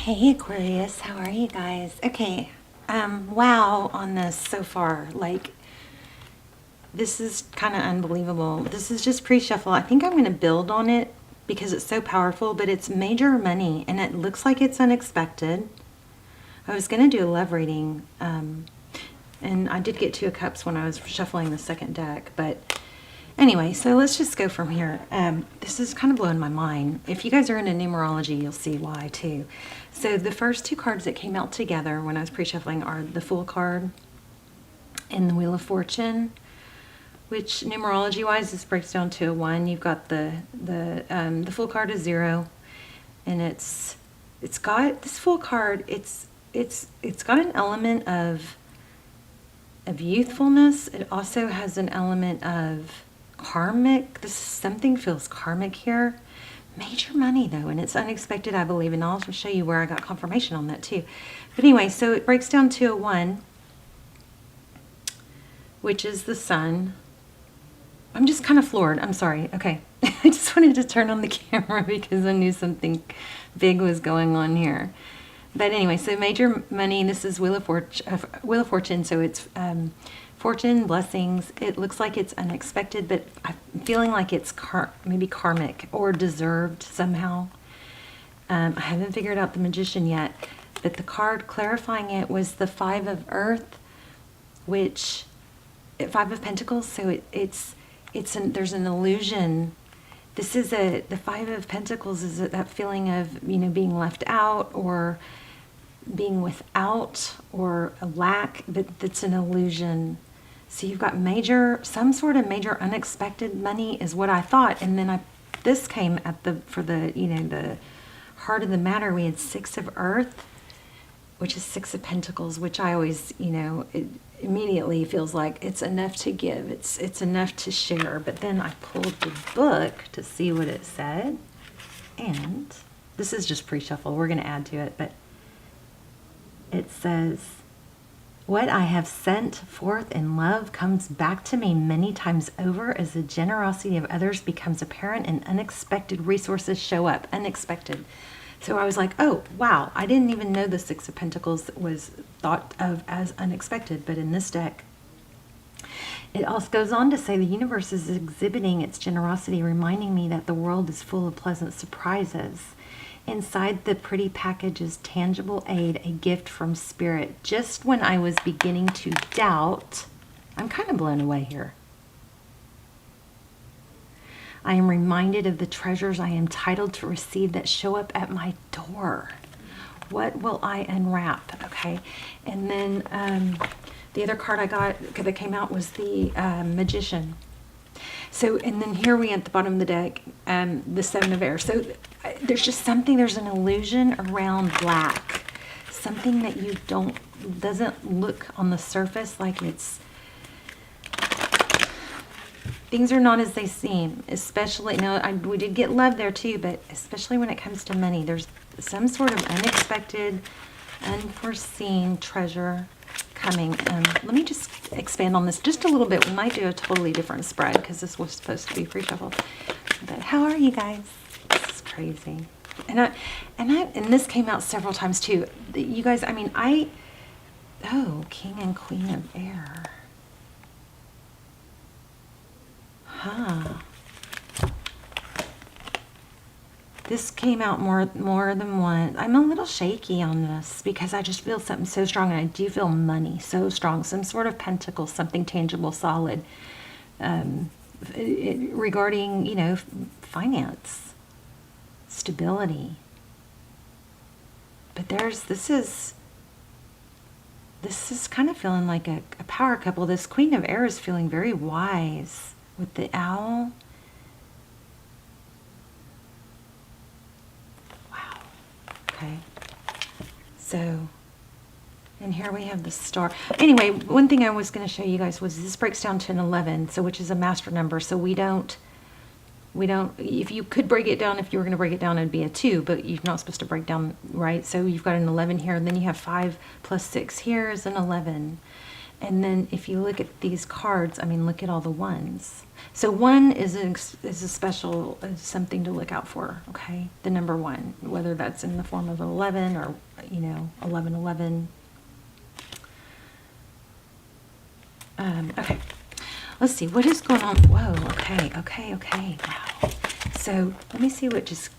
Hey Aquarius, how are you guys? Okay, wow on this so far. Like, this is kind of unbelievable. This is just pre-shuffle. I think I'm going to build on it because it's so powerful, but it's major money and it looks like it's unexpected. I was going to do a love reading, and I did get Two of Cups when I was shuffling the second deck, but anyway, so let's just go from here. This is kind of blowing my mind. If you guys are into numerology, you'll see why too. So the first two cards that came out together when I was pre-shuffling are the Fool card and the Wheel of Fortune, which numerology-wise, this breaks down to a 1. You've got the Fool card is 0, and it's got this Fool card. It's got an element of youthfulness. It also has an element of karmic. Something feels karmic here. Major money though, and it's unexpected, I believe, and I'll also show you where I got confirmation on that too. But anyway, so it breaks down to a 1, which is the Sun. I'm just kind of floored. I'm sorry. Okay. I just wanted to turn on the camera because I knew something big was going on here. But anyway, so major money. This is Wheel of Fortune. So it's fortune, blessings. It looks like it's unexpected, but I'm feeling like it's maybe karmic or deserved somehow. I haven't figured out the Magician yet, but the card clarifying it was the Five of Earth, which Five of Pentacles. So there's an illusion. This is the Five of Pentacles is that feeling of, being left out or being without or a lack, but that's an illusion. So you've got some sort of major unexpected money is what I thought. And then this came for the heart of the matter. We had Six of Earth, which is Six of Pentacles, which I always, it immediately feels like it's enough to give. It's enough to share. But then I pulled the book to see what it said. And this is just pre-shuffle. We're going to add to it. But it says, "What I have sent forth in love comes back to me many times over as the generosity of others becomes apparent and unexpected resources show up." Unexpected. So I was like, oh, wow, I didn't even know the Six of Pentacles was thought of as unexpected. But in this deck, it also goes on to say the universe is exhibiting its generosity, reminding me that the world is full of pleasant surprises. Inside the pretty package is tangible aid, a gift from Spirit. Just when I was beginning to doubt, I'm kind of blown away here. I am reminded of the treasures I am entitled to receive that show up at my door. What will I unwrap? Okay. And then the other card I got that came out was the Magician. So, and then here we at the bottom of the deck, the Seven of Air. So there's just something, there's an illusion around black. Something that doesn't look on the surface like it's, things are not as they seem, especially, we did get love there too, but especially when it comes to money, there's some sort of unexpected, unforeseen treasure coming. Let me just expand on this just a little bit. We might do a totally different spread because this was supposed to be pre-shuffle. But how are you guys? This is crazy. And this came out several times too. You guys, King and Queen of Air. Huh. This came out more than once. I'm a little shaky on this because I just feel something so strong, and I do feel money so strong. Some sort of pentacle, something tangible, solid, regarding, finance, stability. But this is kind of feeling like a power couple. This Queen of Air is feeling very wise with the owl. Okay, so, and here we have the star. Anyway, one thing I was going to show you guys was this breaks down to an 11, so which is a master number. So we don't, if you could break it down, if you were going to break it down, it'd be a 2, but you're not supposed to break down, right? So you've got an 11 here, and then you have 5 plus 6 here is an 11. And then if you look at these cards, I mean, look at all the ones. So one is a special, something to look out for, okay? The number one, whether that's in the form of 11 or, 1111. Okay, let's see, what is going on? Whoa, okay, wow. So let me see what just,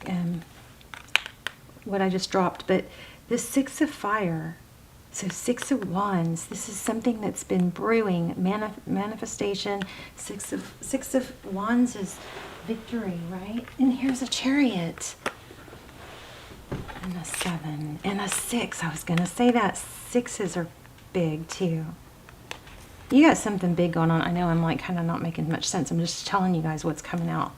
what I just dropped. But the Six of Fire, so Six of Wands, this is something that's been brewing, manifestation. Six of Wands is victory, right? And here's a Chariot. And a 7 and a 6. I was going to say that. 6s are big too. You got something big going on. I know I'm like kind of not making much sense. I'm just telling you guys what's coming out.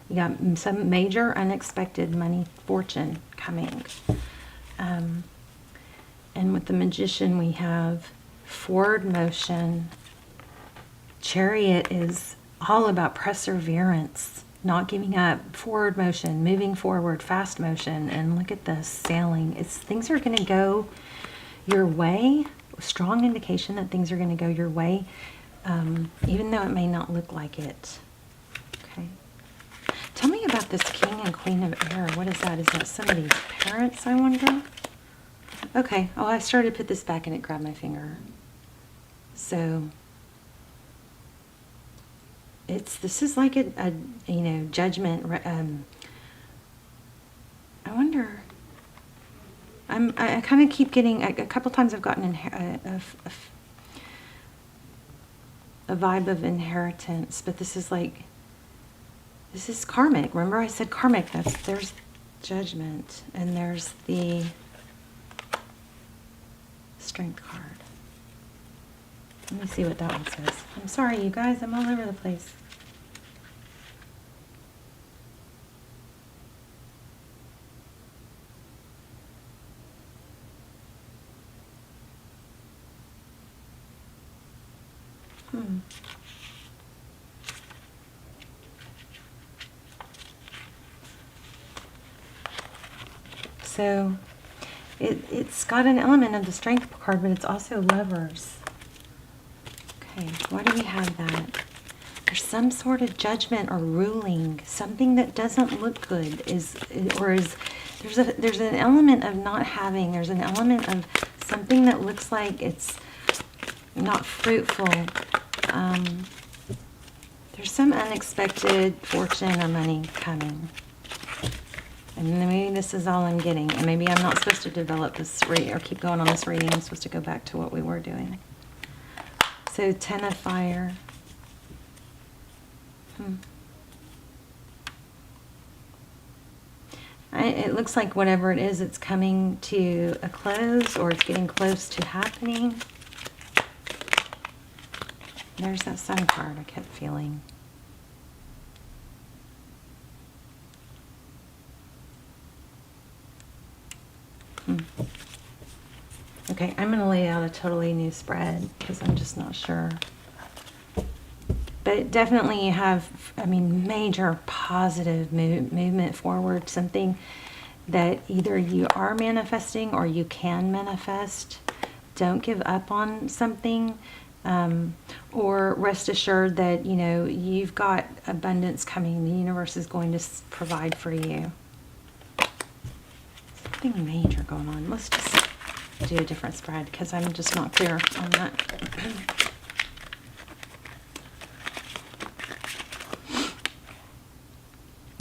You got some major unexpected money fortune coming. And with the Magician we have forward motion. Chariot is all about perseverance, not giving up, forward motion, moving forward, fast motion. And look at this, sailing. Things are going to go your way. Strong indication that things are going to go your way, even though it may not look like it. Okay. Tell me about this King and Queen of Air. What is that? Is that somebody's parents, I wonder? Okay. Oh, I started to put this back and it grabbed my finger. So this is like a judgment. I wonder. I kind of keep getting, a couple times I've gotten a vibe of inheritance, but this is karmic. Remember I said karmic, there's judgment, and there's the Strength card. Let me see what that one says. I'm sorry, you guys, I'm all over the place. So it's got an element of the Strength card, but it's also Lovers. Okay, why do we have that? There's some sort of judgment or ruling, something that doesn't look good there's an element of not having, there's an element of something that looks like it's not fruitful. There's some unexpected fortune or money coming. And maybe this is all I'm getting. And maybe I'm not supposed to develop this or keep going on this reading. I'm supposed to go back to what we were doing. So 10 of Fire. It looks like whatever it is, it's coming to a close, or it's getting close to happening. There's that Sun card I kept feeling. Okay, I'm going to lay out a totally new spread because I'm just not sure. But definitely you have, major positive movement forward, something that either you are manifesting or you can manifest. Don't give up on something, or rest assured that, you've got abundance coming. The universe is going to provide for you. Something major going on. Let's just do a different spread because I'm just not clear on that.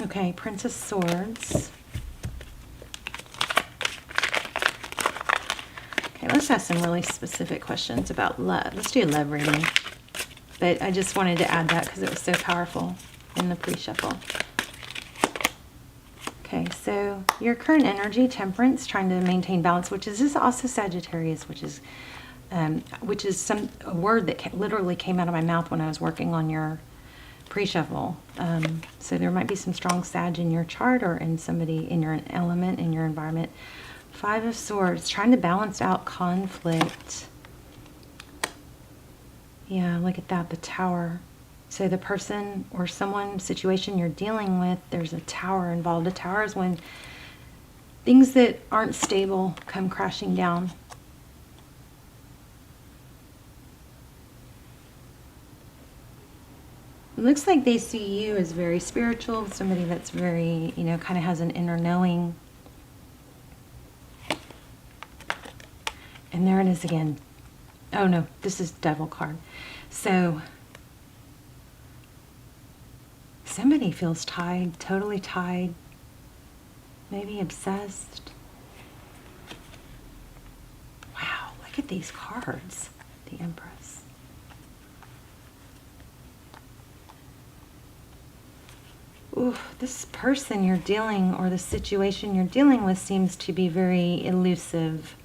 Okay, Princess Swords. Okay, let's ask some really specific questions about love. Let's do a love reading. But I just wanted to add that because it was so powerful in the pre-shuffle. Okay, so your current energy, Temperance, trying to maintain balance, which is also Sagittarius, which is a word that literally came out of my mouth when I was working on your pre-shuffle. So there might be some strong Sag in your chart or in somebody in your element, in your environment. 5 of Swords, trying to balance out conflict. Yeah, look at that, the Tower. So the person or someone, situation you're dealing with, there's a Tower involved. A Tower is when things that aren't stable come crashing down. looks like they see you as very spiritual, somebody that's very, you know, kind of has an inner knowing. And there it is again. Oh no, this is Devil card. So somebody feels tied, totally tied, maybe obsessed. Wow, look at these cards. The Empress. Ooh, this person you're dealing, or the situation you're dealing with, seems to be very elusive.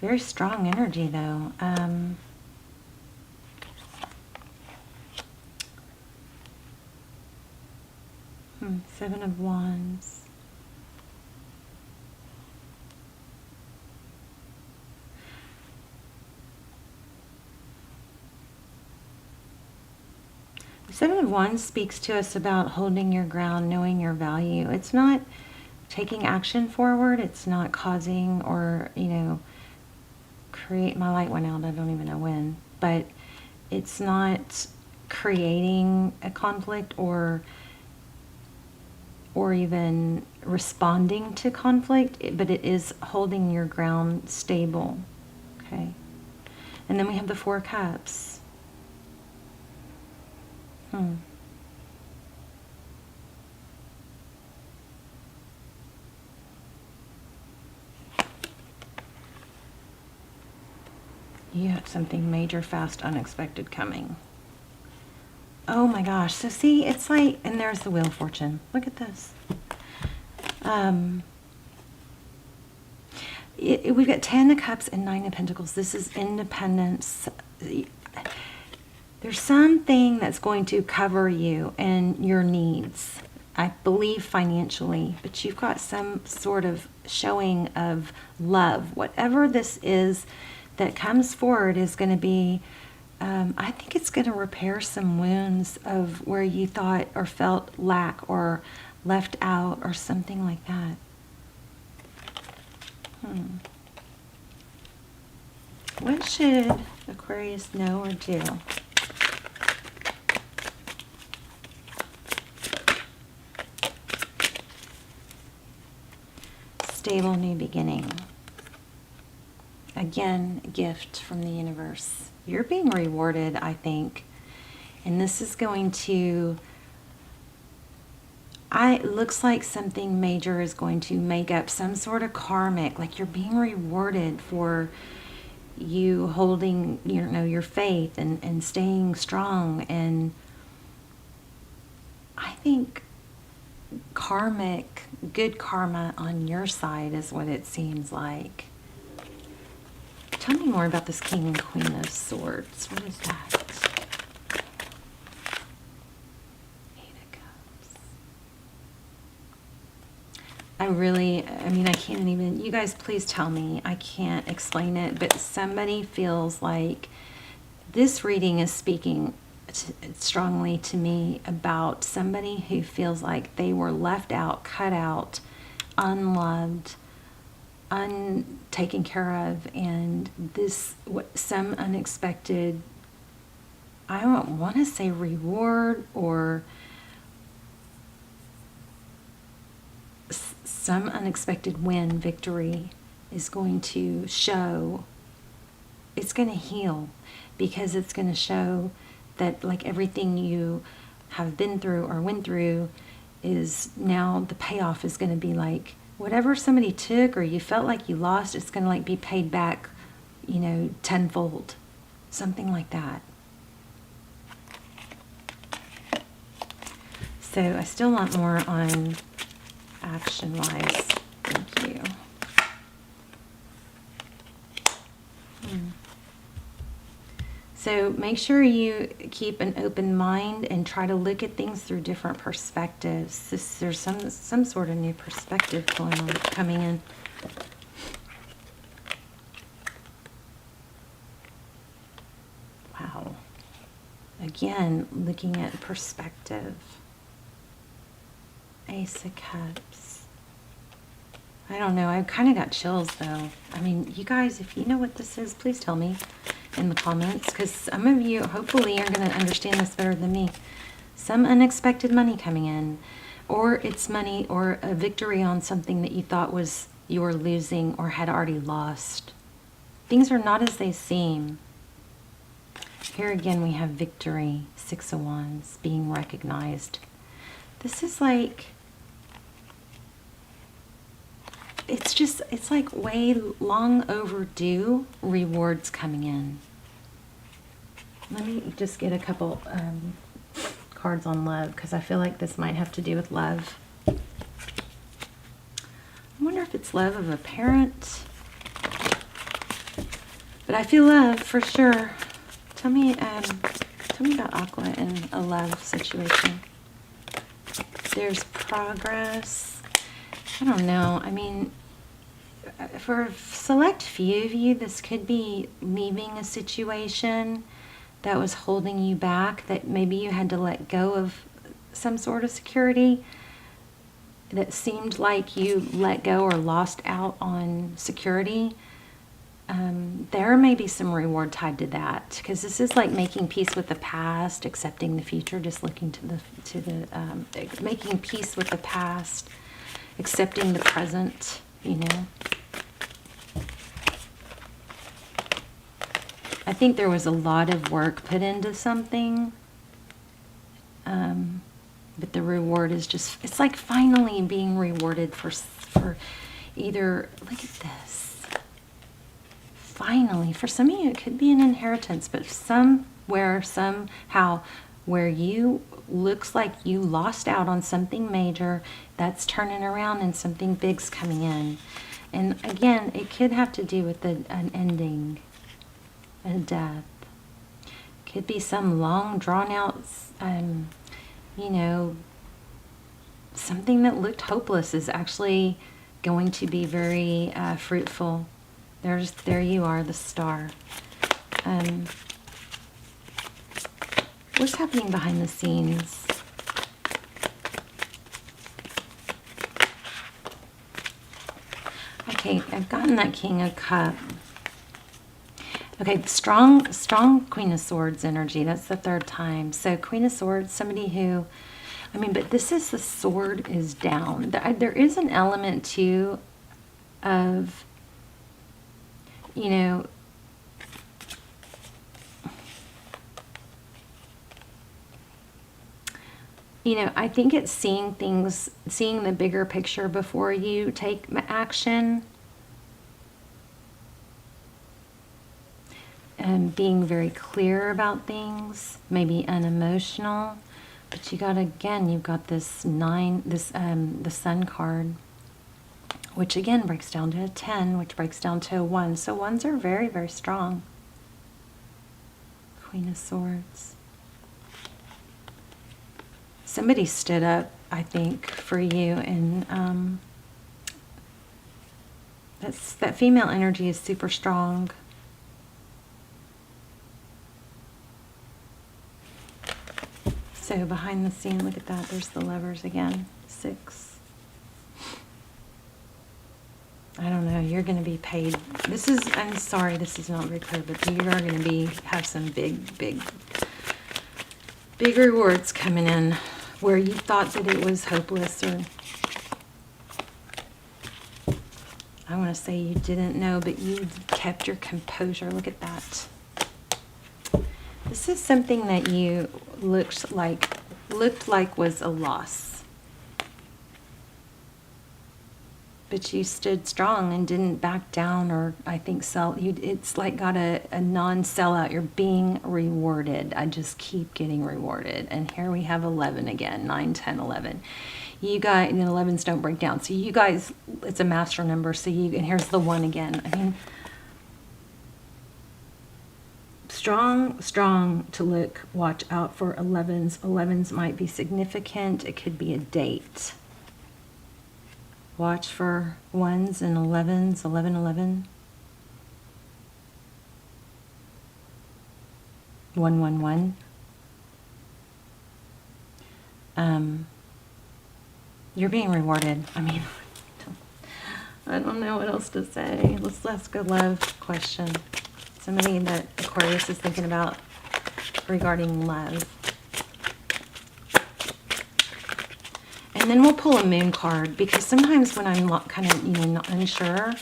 Very strong energy, though. Seven of Wands. The Seven of Wands speaks to us about holding your ground, knowing your value. It's not taking action forward. It's not causing or, you know, create, my light went out, I don't even know when, but it's not creating a conflict or even responding to conflict, but it is holding your ground stable. Okay. And then we have the Four of Cups. You have something major, fast, unexpected coming. Oh my gosh. So see, it's like, and there's the Wheel of Fortune. Look at this. We've got 10 of Cups and 9 of Pentacles. This is independence. There's something that's going to cover you and your needs, I believe financially, but you've got some sort of showing of love. Whatever this is that comes forward is going to be, I think it's going to repair some wounds of where you thought or felt lack or left out or something like that. What should Aquarius know or do? Stable new beginning. Again, a gift from the universe. You're being rewarded, I think. And this is going to, it looks like something major is going to make up some sort of karmic, like you're being rewarded for you holding, you know, your faith and staying strong. And I think karmic, good karma on your side is what it seems like. Tell me more about this King and Queen of Swords. What is that? Eight of Cups. I mean, I can't even, you guys please tell me. I can't explain it, but somebody feels like this reading is speaking strongly to me about somebody who feels like they were left out, cut out, unloved, untaken care of, and this, some unexpected, I don't want to say reward, or some unexpected win, victory is going to show. It's going to heal, because it's going to show that, like, everything you have been through or went through is now, the payoff is going to be like, whatever somebody took or you felt like you lost, it's going to like be paid back, you know, tenfold. Something like that. So I still want more on action-wise. Thank you. So make sure you keep an open mind and try to look at things through different perspectives. There's some sort of new perspective coming in. Wow. Again, looking at perspective. Ace of Cups. I don't know. I kind of got chills, though. I mean, you guys, if you know what this is, please tell me in the comments, because some of you, hopefully, are going to understand this better than me. Some unexpected money coming in, or it's money or a victory on something that you thought was you were losing or had already lost. Things are not as they seem. Here again, we have victory, Six of Wands, being recognized. This is like... it's like way long overdue rewards coming in. Let me just get a couple cards on love, because I feel like this might have to do with love. I wonder if it's love of a parent. But I feel love for sure. Tell me about Aqua in a love situation. There's progress. I don't know. I mean, for a select few of you, this could be leaving a situation that was holding you back, that maybe you had to let go of some sort of security, that seemed like you let go or lost out on security. There may be some reward tied to that, because this is like making peace with the past, accepting the future, just looking to the making peace with the past, accepting the present, you know. I think there was a lot of work put into something, but the reward is just, it's like finally being rewarded for either, look at this, finally, for some of you it could be an inheritance, but somewhere, somehow, where you, looks like you lost out on something major, that's turning around and something big's coming in. And again, it could have to do with an ending, a death. Could be some long drawn out, you know, something that looked hopeless is actually going to be very fruitful. There you are, the star. What's happening behind the scenes? Okay, I've gotten that King of Cups. Okay, strong Queen of Swords energy. That's the third time. So Queen of Swords, somebody who, I mean, but this is, the sword is down. There is an element too of, you know, I think it's seeing things, seeing the bigger picture before you take action. And being very clear about things, maybe unemotional. But you got, again, you've got this 9, the Sun card, which again breaks down to a 10, which breaks down to a 1. So ones are very, very strong. Queen of Swords. Somebody stood up, I think, for you, and that female energy is super strong. So behind the scene, look at that, there's the Lovers again, 6. I don't know, you're going to be paid. This is, I'm sorry, this is not very clear, but you are going to have some big rewards coming in where you thought that it was hopeless, or I want to say you didn't know, but you kept your composure. Look at that. This is something that you looked like was a loss, but you stood strong and didn't back down, or I think it's like got a non-sellout. You're being rewarded. I just keep getting rewarded. And here we have 11 again, 9, 10, 11. You guys, and 11s don't break down. So you guys, it's a master number. So and here's the 1 again. I mean, strong to look, watch out for 11s. 11s might be significant. It could be a date. Watch for 1s and 11s, 11, 11. 1, 1, 1. You're being rewarded. I mean, I don't know what else to say. Let's ask a love question. Somebody that Aquarius is thinking about regarding love. And then we'll pull a moon card, because sometimes when I'm kind of, not unsure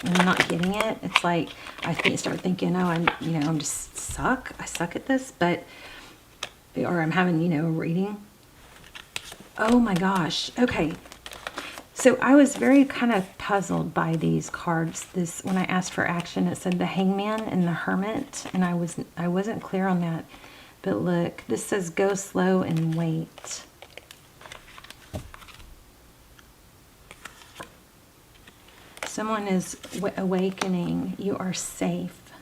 and I'm not getting it, it's like I start thinking, oh, I'm just suck. I suck at this, or I'm having, a reading. Oh my gosh. Okay. So I was very kind of puzzled by these cards. When I asked for action, it said the Hangman and the Hermit, and I wasn't clear on that. But look, this says go slow and wait. Someone is awakening. You are safe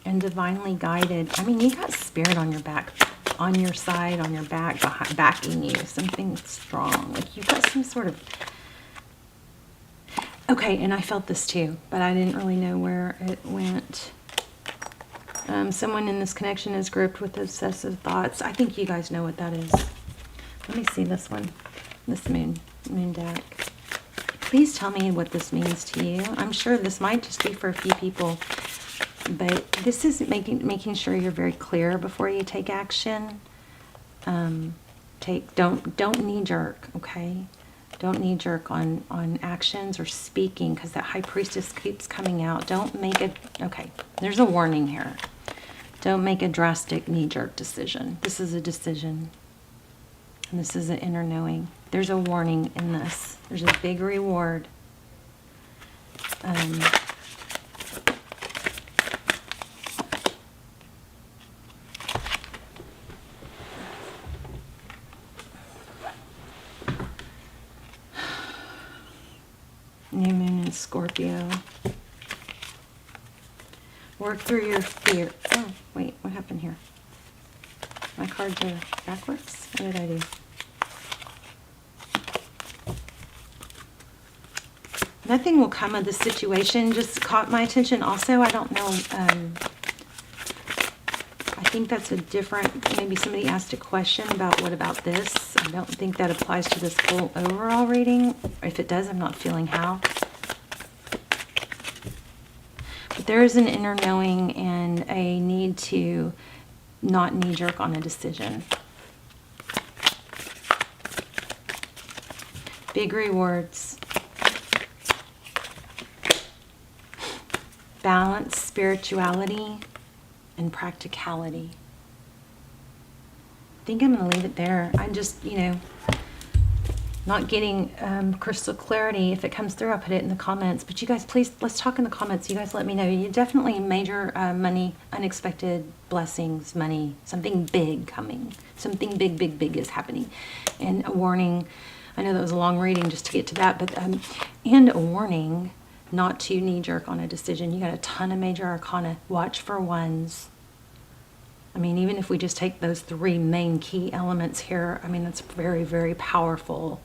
and divinely guided. I mean, you got spirit on your back, on your side, on your back, backing you. Something strong. Like you got some sort of... Okay, and I felt this too, but I didn't really know where it went. Someone in this connection is gripped with obsessive thoughts. I think you guys know what that is. Let me see this one. This moon deck. Please tell me what this means to you. I'm sure this might just be for a few people, but this is making sure you're very clear before you take action. Don't knee jerk, okay? Don't knee jerk on actions or speaking, because that High Priestess keeps coming out. Don't make it, okay, there's a warning here. Don't make a drastic knee jerk decision. This is a decision. And this is an inner knowing. There's a warning in this. There's a big reward. New moon in Scorpio. Work through your fear. Oh, wait, what happened here? My cards are backwards? What did I do? Nothing will come of the situation. Just caught my attention. Also, I don't know. I think that's a different, maybe somebody asked a question about what about this. I don't think that applies to this whole overall reading. If it does, I'm not feeling how. But there is an inner knowing and a need to not knee-jerk on a decision. Big rewards. Balance, spirituality, and practicality. I think I'm going to leave it there. I'm just, not getting crystal clarity. If it comes through, I'll put it in the comments. But you guys, please, let's talk in the comments. You guys let me know. You definitely major money, unexpected blessings, money, something big coming. Something big, big, big is happening. And a warning. I know that was a long reading just to get to that. But and a warning not to knee-jerk on a decision. You got a ton of major arcana. Watch for ones. I mean, even if we just take those three main key elements here, I mean, that's very, very powerful,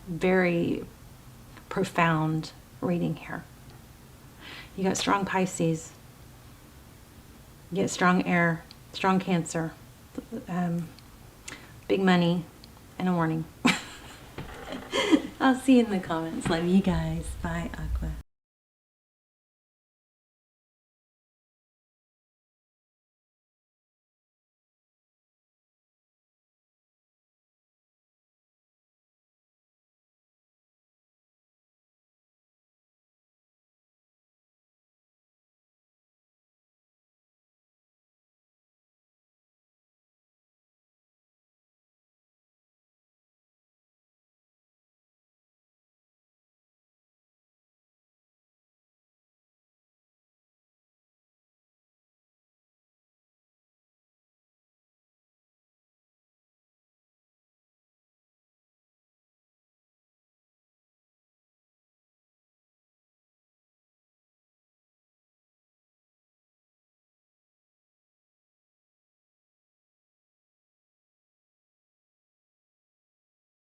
very profound reading here. You got strong Pisces. You get strong air, strong Cancer, big money, and a warning. I'll see you in the comments. Love you guys. Bye, Aqua.